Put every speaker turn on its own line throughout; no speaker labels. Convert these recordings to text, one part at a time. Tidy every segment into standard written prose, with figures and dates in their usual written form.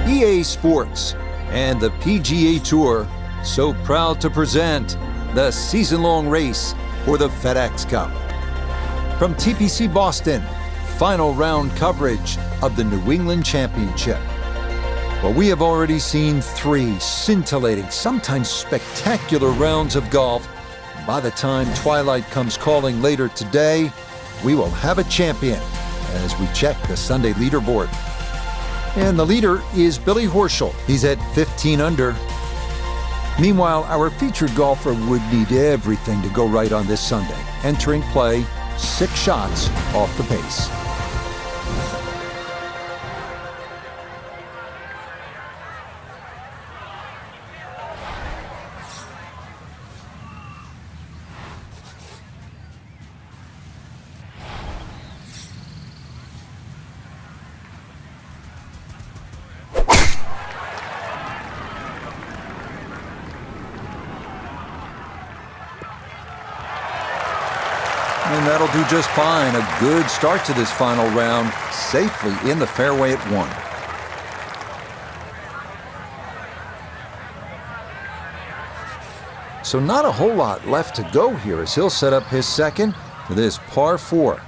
EA Sports, and the PGA Tour so proud to present the season-long race for the FedEx Cup. From TPC Boston, final round coverage of the New England Championship. Well, we have already seen 3 scintillating, sometimes spectacular rounds of golf. By the time twilight comes calling later today, we will have a champion as we check the Sunday leaderboard. And the leader is Billy Horschel. He's at 15 under. Meanwhile, our featured golfer would need everything to go right on this Sunday. Entering play, 6 shots off the pace. And that'll do just fine. A good start to this final round, safely in the fairway at 1. So not a whole lot left to go here as he'll set up his second for this par 4.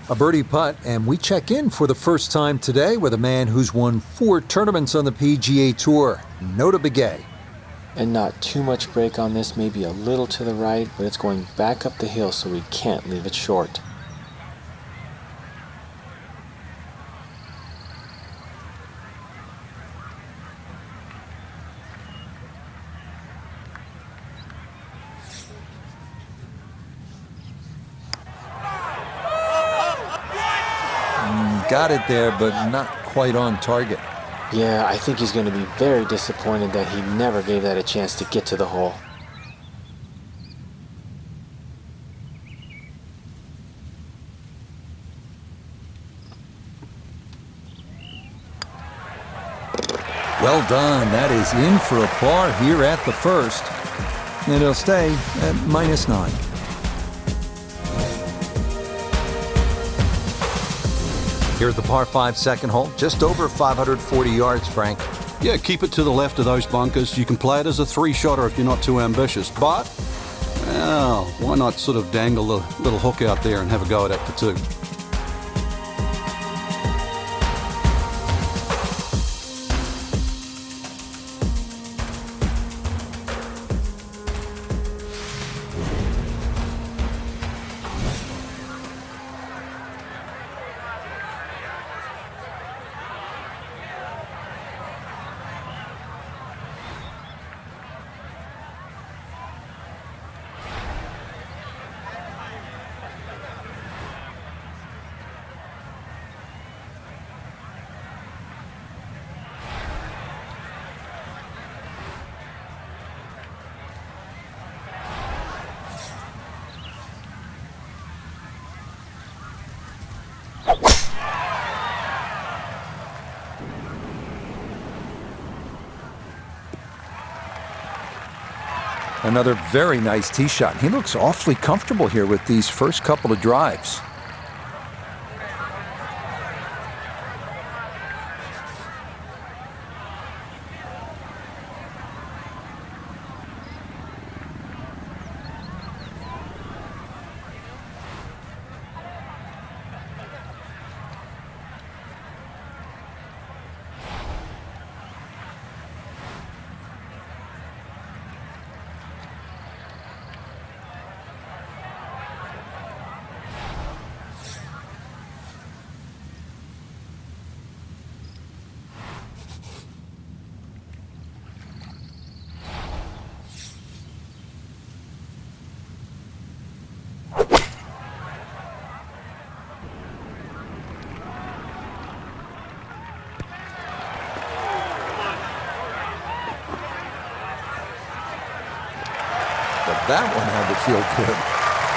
A birdie putt, and we check in for the first time today with a man who's won 4 tournaments on the PGA Tour, Nota Begay.
And not too much break on this, maybe a little to the right, but it's going back up the hill, so we can't leave it short.
Got it there, but not quite on target.
Yeah, I think he's going to be very disappointed that he never gave that a chance to get to the hole.
Well done. That is in for a par here at the first. And he'll stay at -9. Here's the par 5 second hole, just over 540 yards, Frank.
Yeah, keep it to the left of those bunkers. You can play it as a 3-shotter if you're not too ambitious. But, well, why not sort of dangle the little hook out there and have a go at it for 2?
Another very nice tee shot. He looks awfully comfortable here with these first couple of drives. That one had to feel good.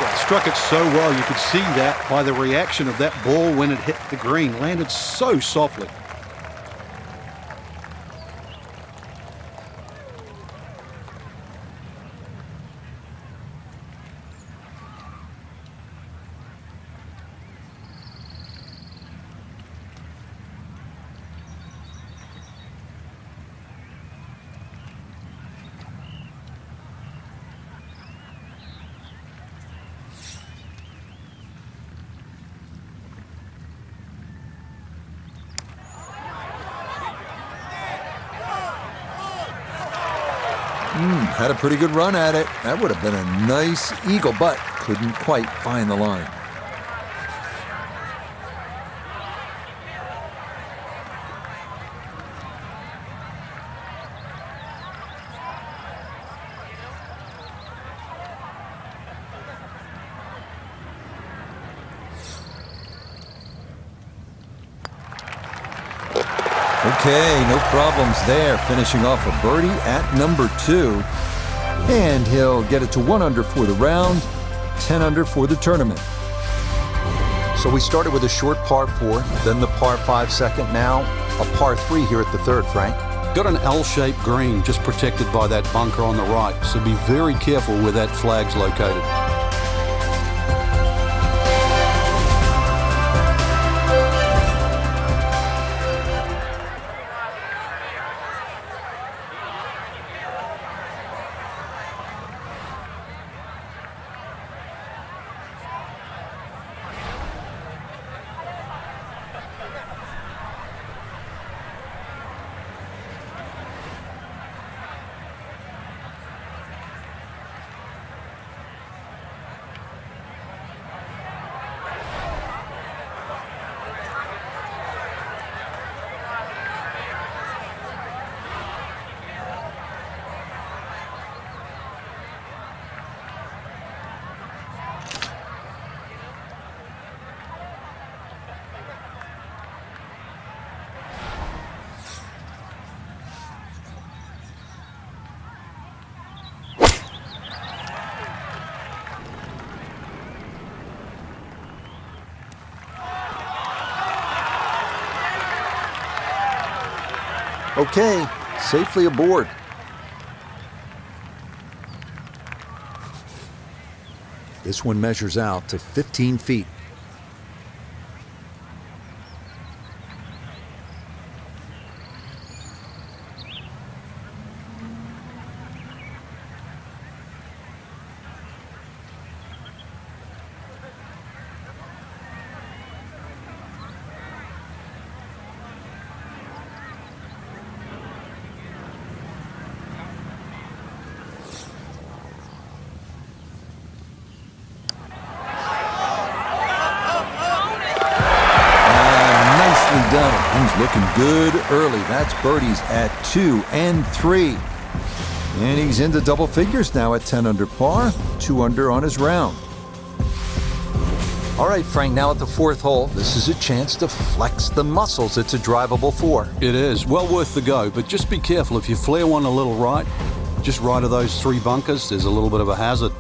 Yeah, struck it so well. You could see that by the reaction of that ball when it hit the green. Landed so softly.
Had a pretty good run at it. That would have been a nice eagle, but couldn't quite find the line. Okay, no problems there. Finishing off a birdie at number 2. And he'll get it to 1 under for the round, 10 under for the tournament. So we started with a short par 4, then the par 5 second, now a par 3 here at the third, Frank.
Got an L-shaped green just protected by that bunker on the right, so be very careful where that flag's located.
Okay, safely aboard. This one measures out to 15 feet. Done. He's looking good early. That's birdies at 2 and 3. And he's into double figures now at 10 under par, 2 under on his round. All right, Frank, now at the 4th hole, this is a chance to flex the muscles. It's a drivable 4.
It is. Well worth the go, but just be careful. If you flare one a little right, just right of those 3 bunkers, there's a little bit of a hazard.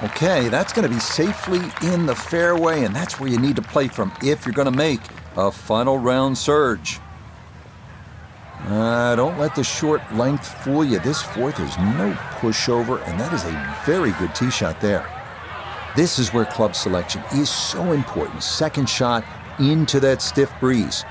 Okay, that's going to be safely in the fairway, and that's where you need to play from if you're going to make a final round surge. Don't let the short length fool you. This 4th is no pushover, and that is a very good tee shot there. This is where club selection is so important. Second shot into that stiff breeze.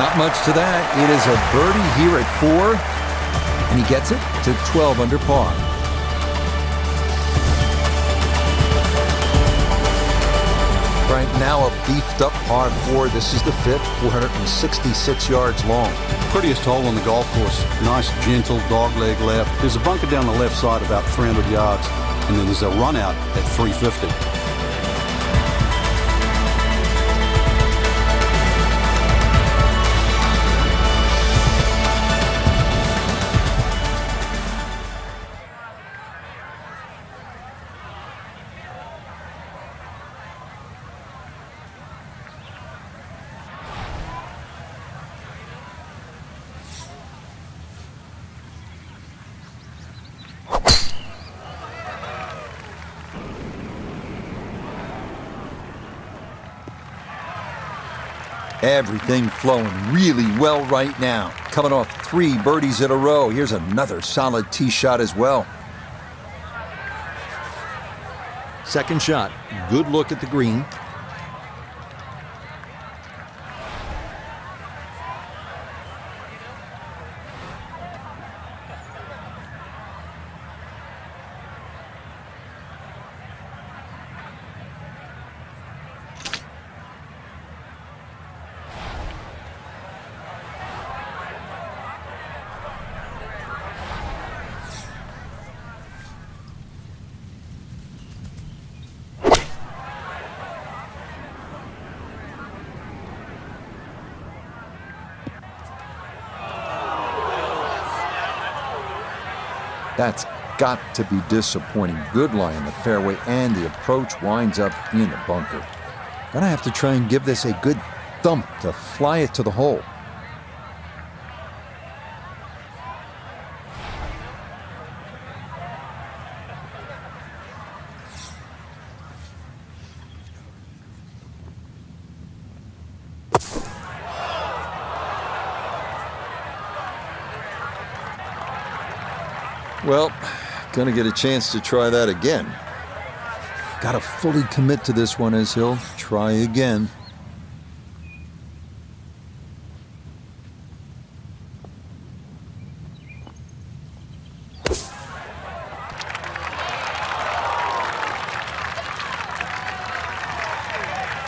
Not much to that. It is a birdie here at 4, and he gets it to 12 under par. Right now, a beefed-up par 4. This is the 5th, 466 yards long.
Prettiest hole on the golf course. Nice, gentle dogleg left. There's a bunker down the left side about 300 yards, and then there's a run out at 350.
Everything flowing really well right now. Coming off 3 birdies in a row. Here's another solid tee shot as well.
Second shot. Good look at the green.
That's got to be disappointing. Good lie in the fairway, and the approach winds up in the bunker. Gonna have to try and give this a good thump to fly it to the hole. Well, gonna get a chance to try that again. Gotta fully commit to this one as he'll try again.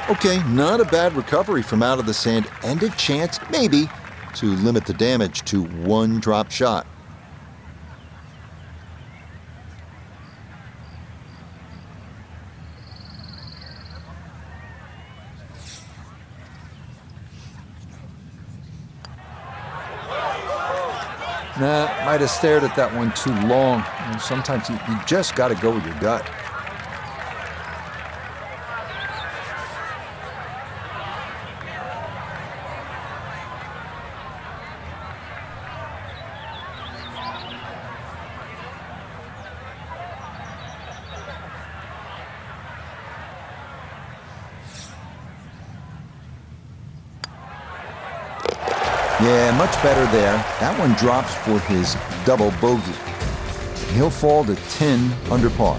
Okay, not a bad recovery from out of the sand, and a chance, maybe, to limit the damage to 1 drop shot. Nah, might have stared at that one too long. And sometimes you just got to go with your gut. Yeah, much better there. That one drops for his double bogey. He'll fall to 10 under par.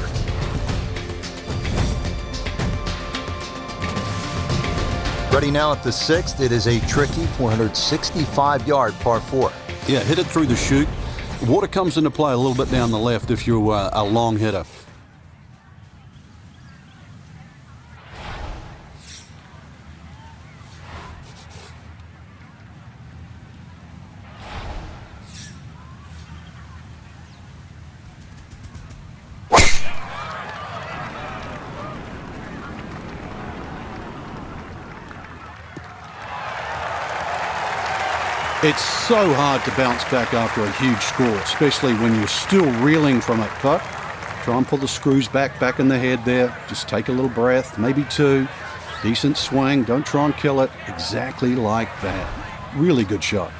Ready now at the 6th. It is a tricky 465-yard par 4.
Yeah, hit it through the chute. Water comes into play a little bit down the left if you're a long hitter. It's so hard to bounce back after a huge score, especially when you're still reeling from it. But try and pull the screws back in the head there. Just take a little breath, maybe 2. Decent swing. Don't try and kill it. Exactly like that. Really good shot.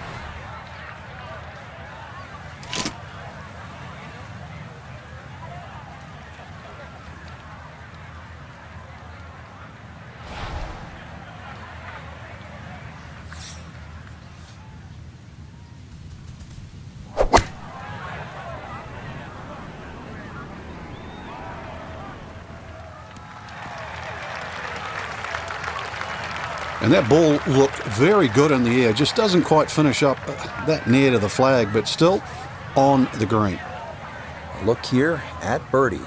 And that ball looked very good in the air. Just doesn't quite finish up that near to the flag, but still on the green.
Look here at birdie.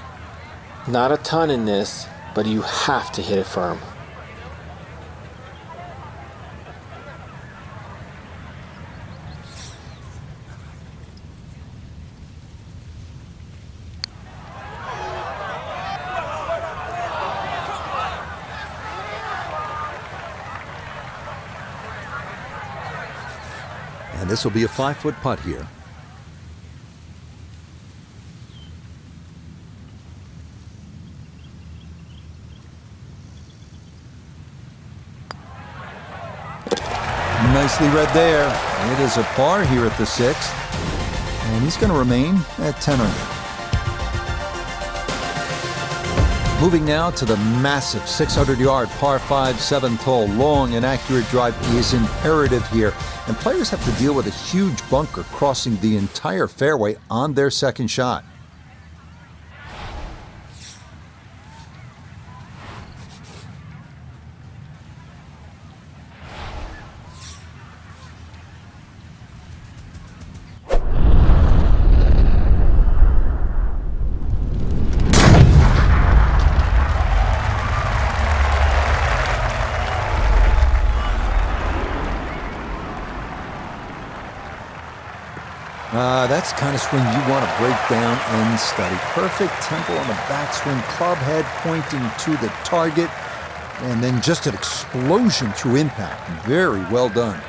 Not a ton in this, but you have to hit it firm.
And this will be a 5-foot putt here.
Nicely read there. It is a par here at the 6th. And he's going to remain at 10 under. Moving now to the massive 600-yard par 5 7th hole. Long and accurate drive is imperative here. And players have to deal with a huge bunker crossing the entire fairway on their second shot. That's the kind of swing you want to break down and study. Perfect tempo on the backswing, club head pointing to the target, and then just an explosion through impact. Very well done.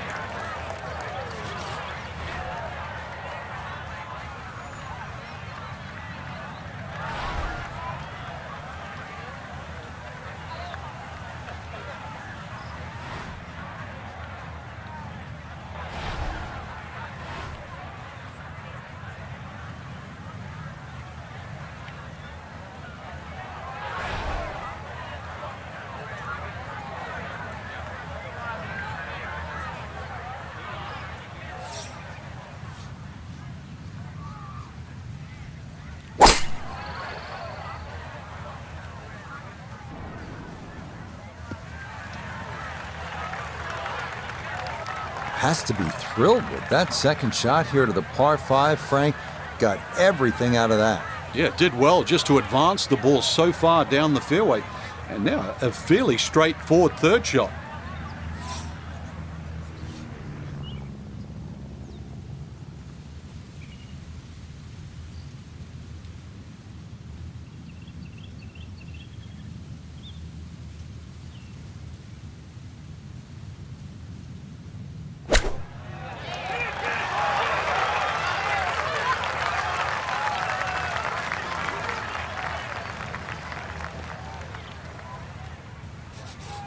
Has to be thrilled with that second shot here to the par 5. Frank got everything out of that.
Yeah, it did well just to advance the ball so far down the fairway. And now a fairly straightforward third shot.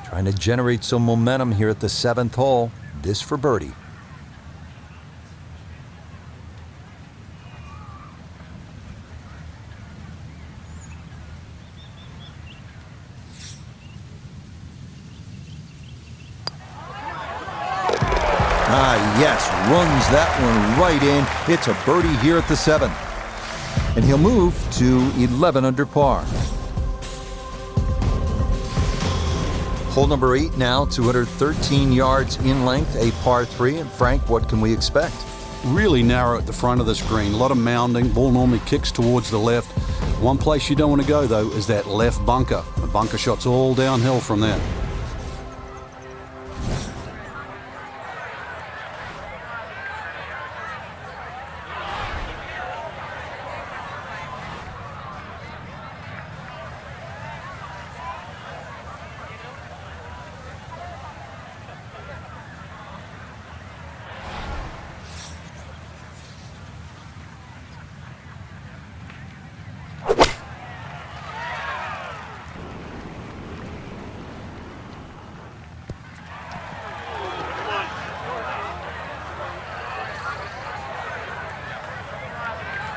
Trying to generate some momentum here at the 7th hole. This for birdie. Yes, runs that one right in. It's a birdie here at the 7th. And he'll move to 11 under par. Hole number 8 now, 213 yards in length, a par 3. And Frank, what can we expect?
Really narrow at the front of this green. A lot of mounding. Ball normally kicks towards the left. One place you don't want to go, though, is that left bunker. The bunker shot's all downhill from there.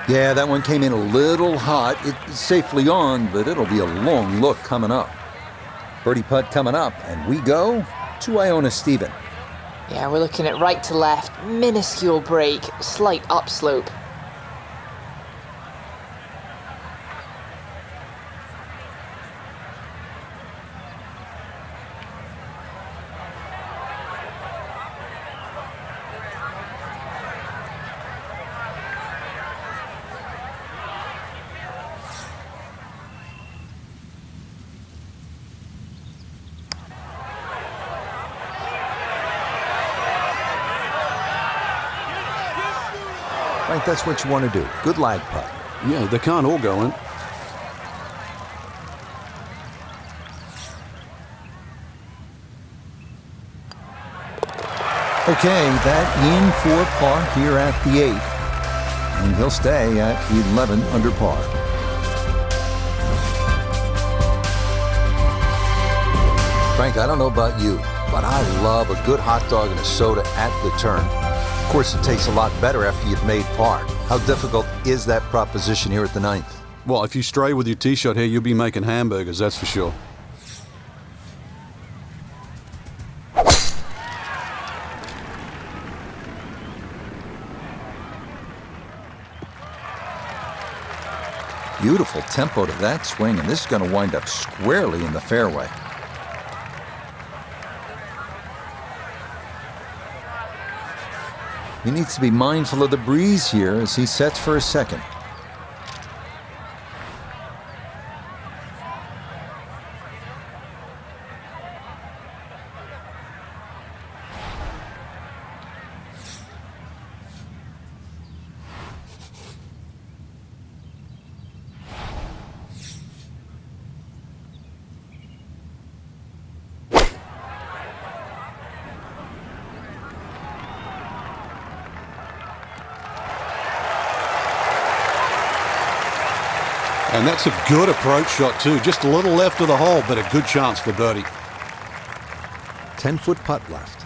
Yeah, that one came in a little hot. It's safely on, but it'll be a long look coming up. Birdie putt coming up, and we go to Iona Stephen.
Yeah, we're looking at right to left, minuscule break, slight upslope.
that's what you want to do. Good lag putt.
Yeah, they can't all go in.
Okay, that in for par here at the 8th. And he'll stay at 11 under par. Frank, I don't know about you, but I love a good hot dog and a soda at the turn. Of course, it tastes a lot better after you've made par. How difficult is that proposition here at the 9th?
Well, if you stray with your tee shot here, you'll be making hamburgers, that's for sure.
Beautiful tempo to that swing, and this is going to wind up squarely in the fairway. He needs to be mindful of the breeze here as he sets for a second.
And that's a good approach shot too. Just a little left of the hole, but a good chance for birdie.
10-foot putt left.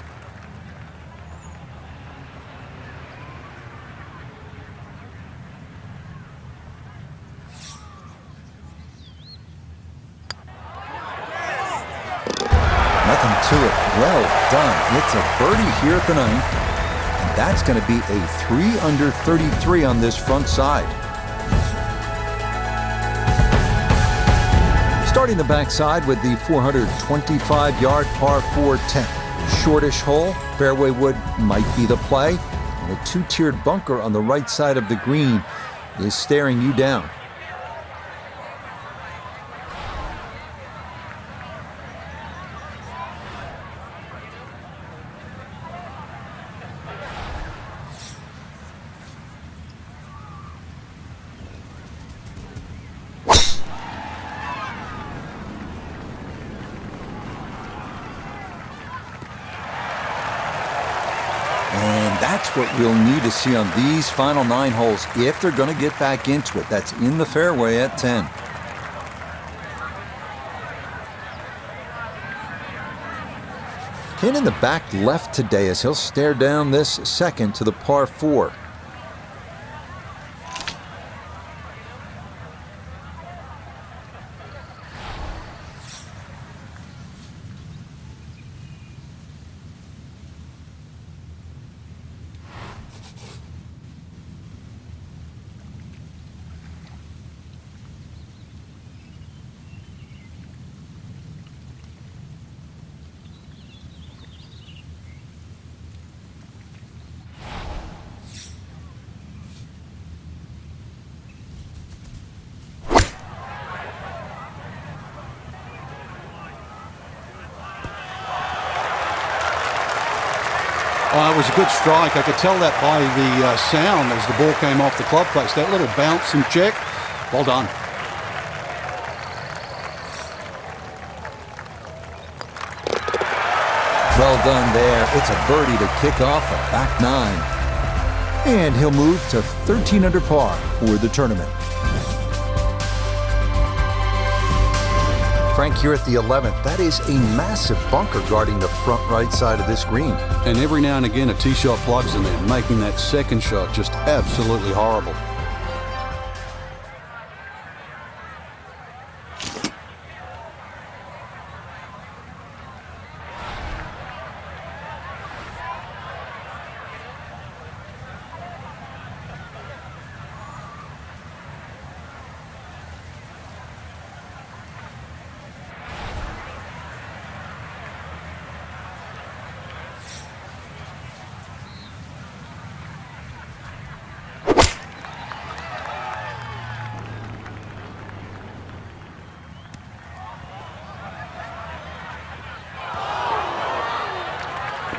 Nothing to it. Well done. It's a birdie here at the 9th. And that's going to be a 3 under 33 on this front side. Starting the backside with the 425-yard par 4 10. Shortish hole, fairway wood might be the play. And a two-tiered bunker on the right side of the green is staring you down. And that's what we'll need to see on these final 9 holes if they're going to get back into it. That's in the fairway at 10. Pin in the back left today as he'll stare down this second to the par 4.
It was a good strike. I could tell that by the sound as the ball came off the club face. That little bounce and check. Well done.
Well done there. It's a birdie to kick off a back 9. And he'll move to 13 under par for the tournament. Frank, here at the 11th, that is a massive bunker guarding the front right side of this green.
And every now and again a tee shot plugs in there, making that second shot just absolutely horrible.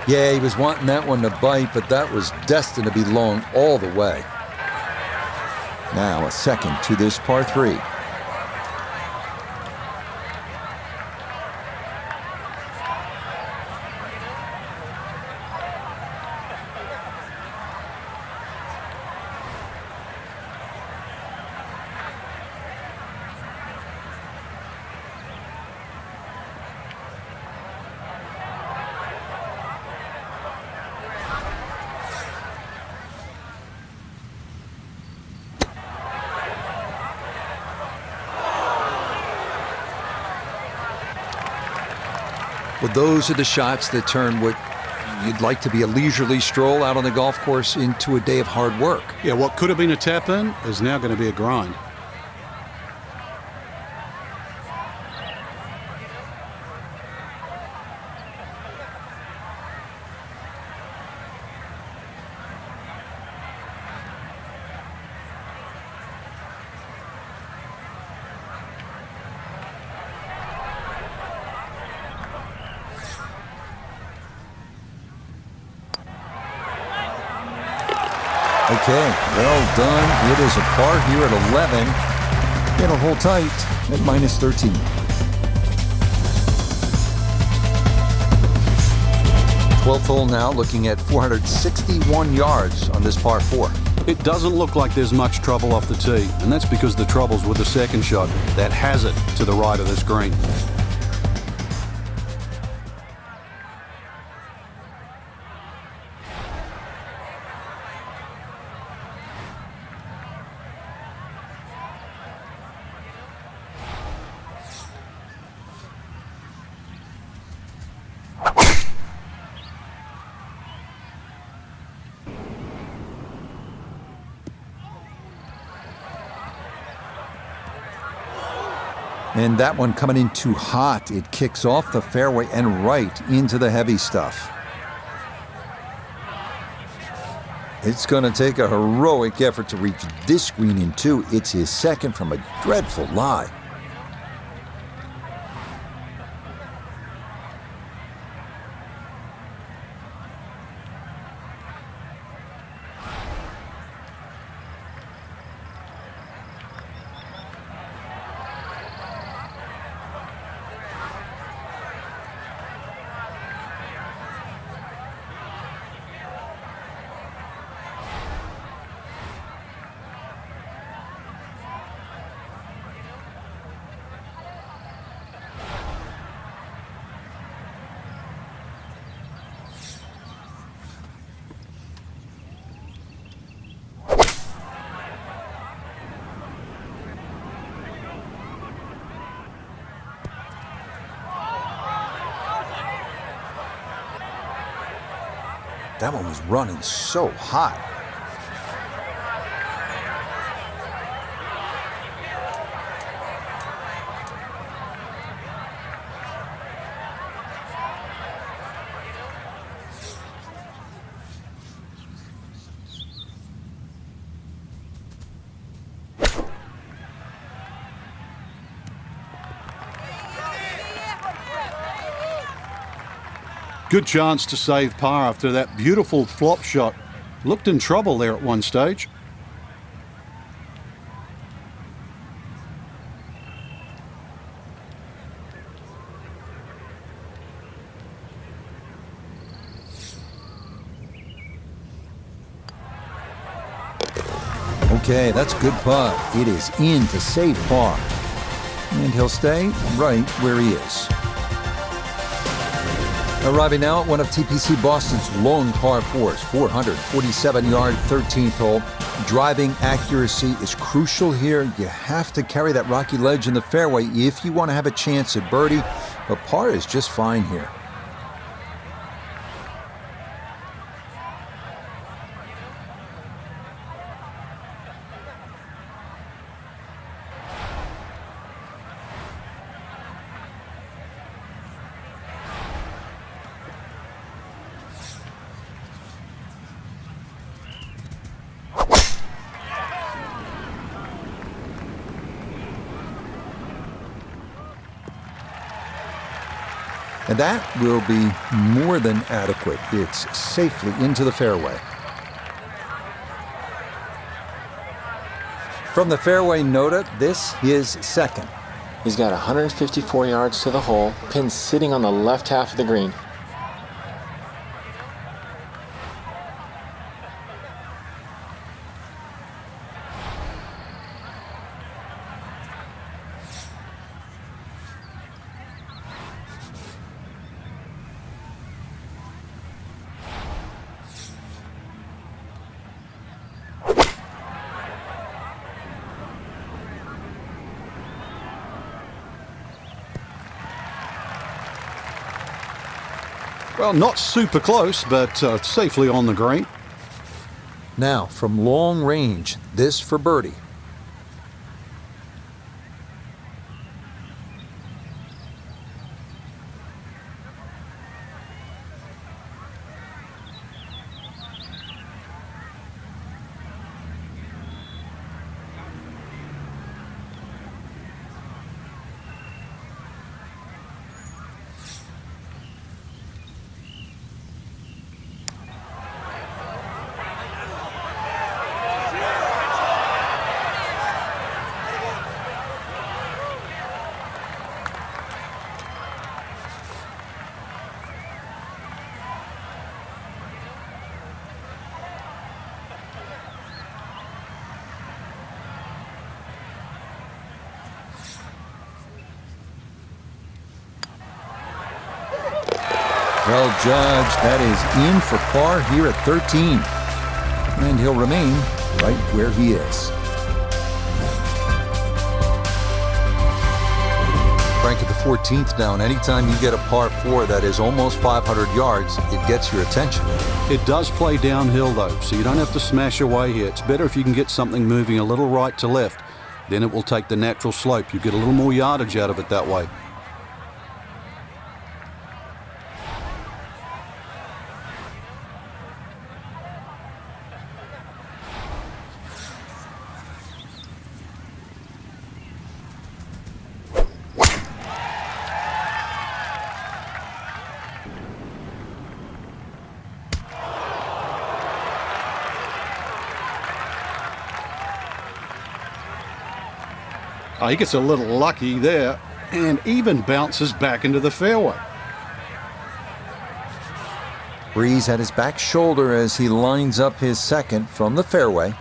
Yeah, he was wanting that one to bite, but that was destined to be long all the way. Now a second to this par 3.
Well, those are the shots that turn what you'd like to be a leisurely stroll out on the golf course into a day of hard work.
Yeah, what could have been a tap-in is now going to be a grind.
Okay, well done. It is a par here at 11. It'll hold tight at -13. Twelfth hole now, looking at 461 yards on this par 4.
It doesn't look like there's much trouble off the tee, and that's because the trouble's with the second shot. That has it to the right of this green.
And that one coming in too hot. It kicks off the fairway and right into the heavy stuff. It's going to take a heroic effort to reach this green in 2. It's his second from a dreadful lie. That one was running so hot.
Good chance to save par after that beautiful flop shot. Looked in trouble there at one stage.
Okay, that's a good putt. It is in to save par. And he'll stay right where he is. Arriving now at one of TPC Boston's lone par 4s, 447-yard 13th hole. Driving accuracy is crucial here. You have to carry that rocky ledge in the fairway if you want to have a chance at birdie, but par is just fine here. And that will be more than adequate. It's safely into the fairway. From the fairway nota, this is second.
He's got 154 yards to the hole, pin sitting on the left half of the green.
Well, not super close, but safely on the green.
Now, from long range, this for birdie. Well judged, that is in for par here at 13. And he'll remain right where he is. Frank, at the 14th down, anytime you get a par 4 that is almost 500 yards, it gets your attention.
It does play downhill though, so you don't have to smash away here. It's better if you can get something moving a little right to left. Then it will take the natural slope. You get a little more yardage out of it that way. Oh, he gets a little lucky there and even bounces back into the fairway.
Breeze at his back shoulder as he lines up his second from the fairway.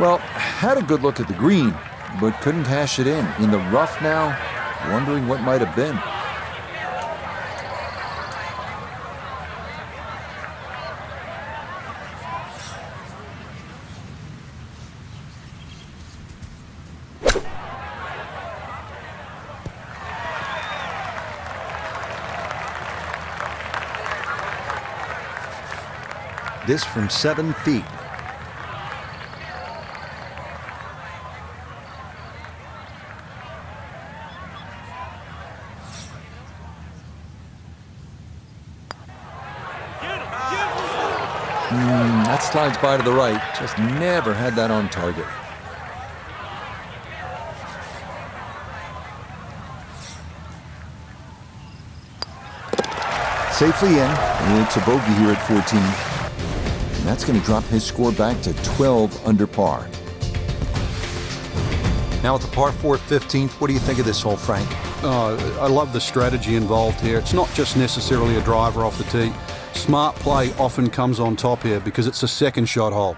Well, had a good look at the green, but couldn't cash it in. In the rough now, wondering what might have been. This from 7 feet. That slides by to the right. Just never had that on target. Safely in. It's a bogey here at 14. And that's going to drop his score back to 12 under par. Now with the par 4 15th, what do you think of this hole, Frank?
I love the strategy involved here. It's not just necessarily a driver off the tee. Smart play often comes on top here because it's a second shot hole.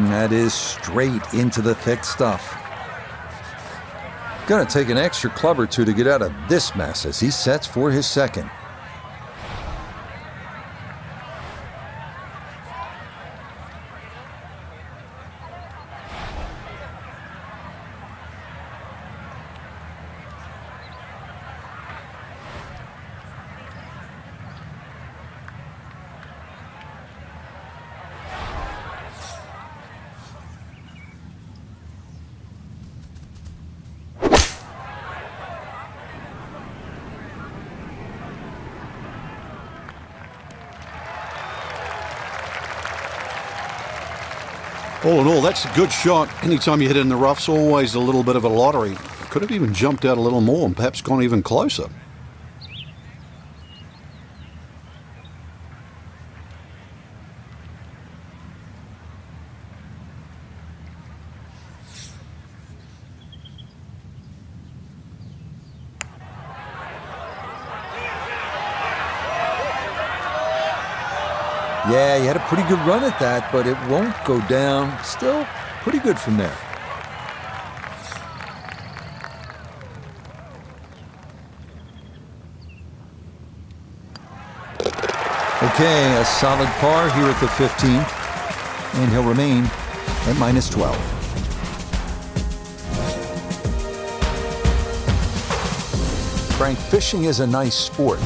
That is straight into the thick stuff. Gonna take an extra club or two to get out of this mess as he sets for his second.
All in all, that's a good shot. Anytime you hit it in the rough's always a little bit of a lottery. Could have even jumped out a little more and perhaps gone even closer.
Yeah, he had a pretty good run at that, but it won't go down. Still pretty good from there. Okay, a solid par here at the 15th, and he'll remain at -12. Frank, fishing is a nice sport,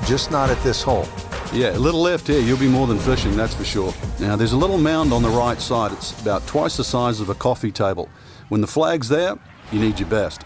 just not at this hole.
Yeah, a little left here, you'll be more than fishing, that's for sure. Now, there's a little mound on the right side. It's about twice the size of a coffee table. When the flag's there, you need your best.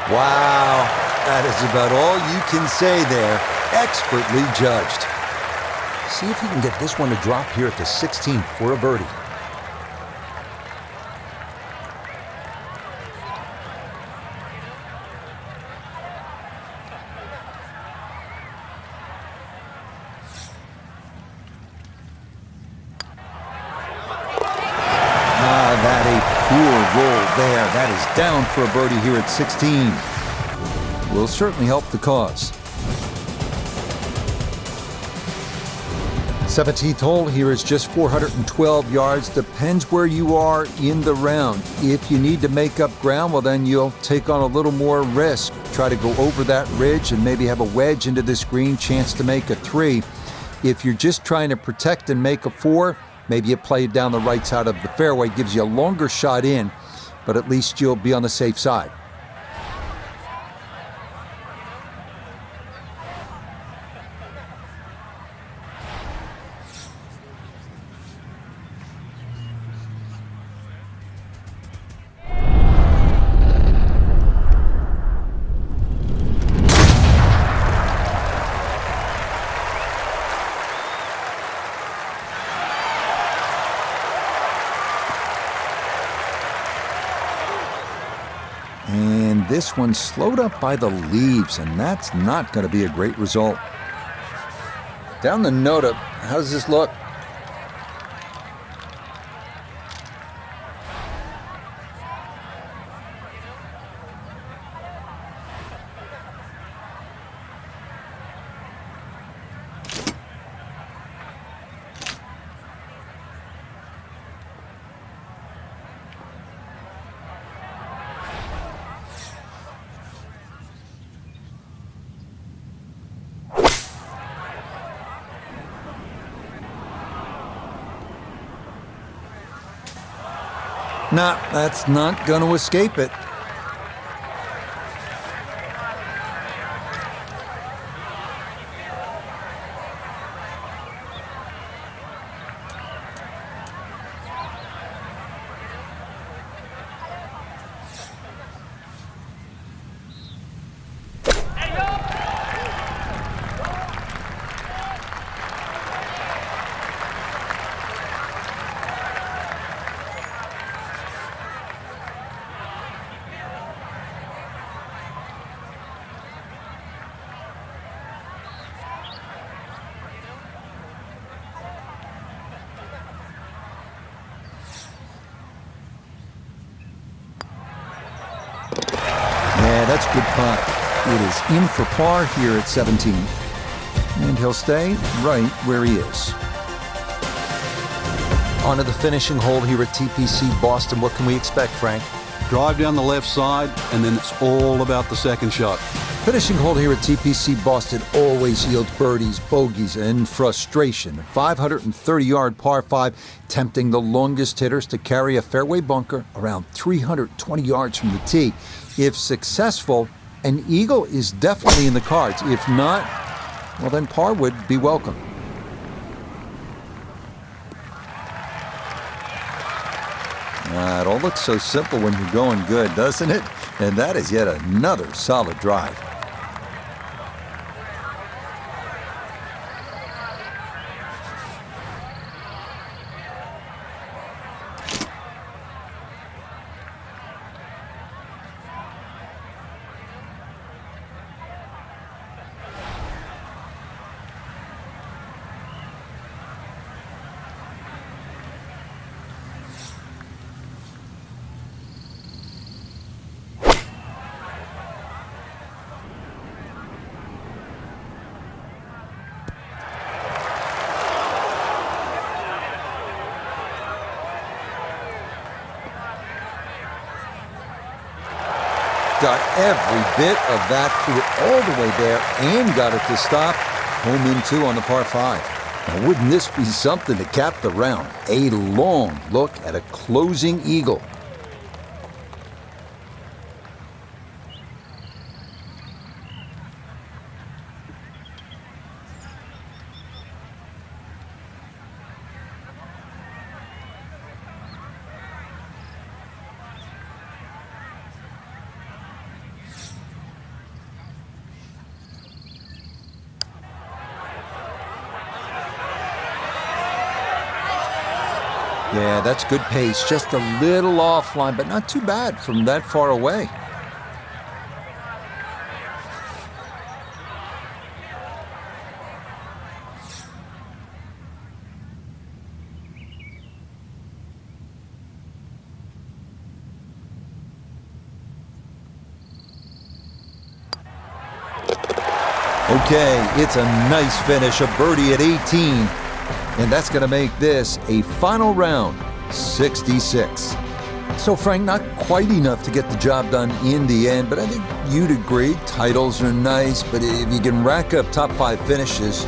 Wow, that is about all you can say there. Expertly judged. See if he can get this one to drop here at the 16th for a birdie. Poor roll there. That is down for a birdie here at 16. Will certainly help the cause. 17th hole here is just 412 yards. Depends where you are in the round. If you need to make up ground, well, then you'll take on a little more risk. Try to go over that ridge and maybe have a wedge into this green, chance to make a 3. If you're just trying to protect and make a 4, maybe you play it down the right side of the fairway, gives you a longer shot in, but at least you'll be on the safe side. And this one slowed up by the leaves, and that's not going to be a great result. Down the Nota, how does this look? Nah, that's not going to escape it. that's a good putt. It is in for par here at 17. And he'll stay right where he is. On to the finishing hole here at TPC Boston. What can we expect, Frank?
Drive down the left side, and then it's all about the second shot.
Finishing hole here at TPC Boston always yields birdies, bogeys, and frustration. 530-yard par 5, tempting the longest hitters to carry a fairway bunker around 320 yards from the tee. If successful, an eagle is definitely in the cards. If not, well, then par would be welcome. It all looks so simple when you're going good, doesn't it? And that is yet another solid drive. Got every bit of that, threw it all the way there and got it to stop. Home in 2 on the par 5. Now, wouldn't this be something to cap the round? A long look at a closing eagle. Yeah, that's good pace. Just a little offline, but not too bad from that far away. Okay, it's a nice finish, a birdie at 18. And that's going to make this a final round, 66. So, Frank, not quite enough to get the job done in the end, but I think you'd agree titles are nice, but if you can rack up top 5 finishes,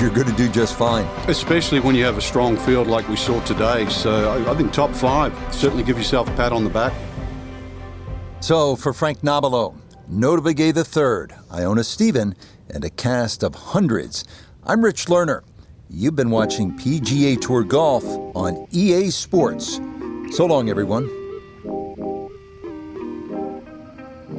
you're going to do just fine.
Especially when you have a strong field like we saw today. So I think top 5, certainly give yourself a pat on the back.
So, for Frank Nobilo, Notabegay III, Iona Stephen, and a cast of hundreds, I'm Rich Lerner. You've been watching PGA Tour Golf on EA Sports. So long, everyone.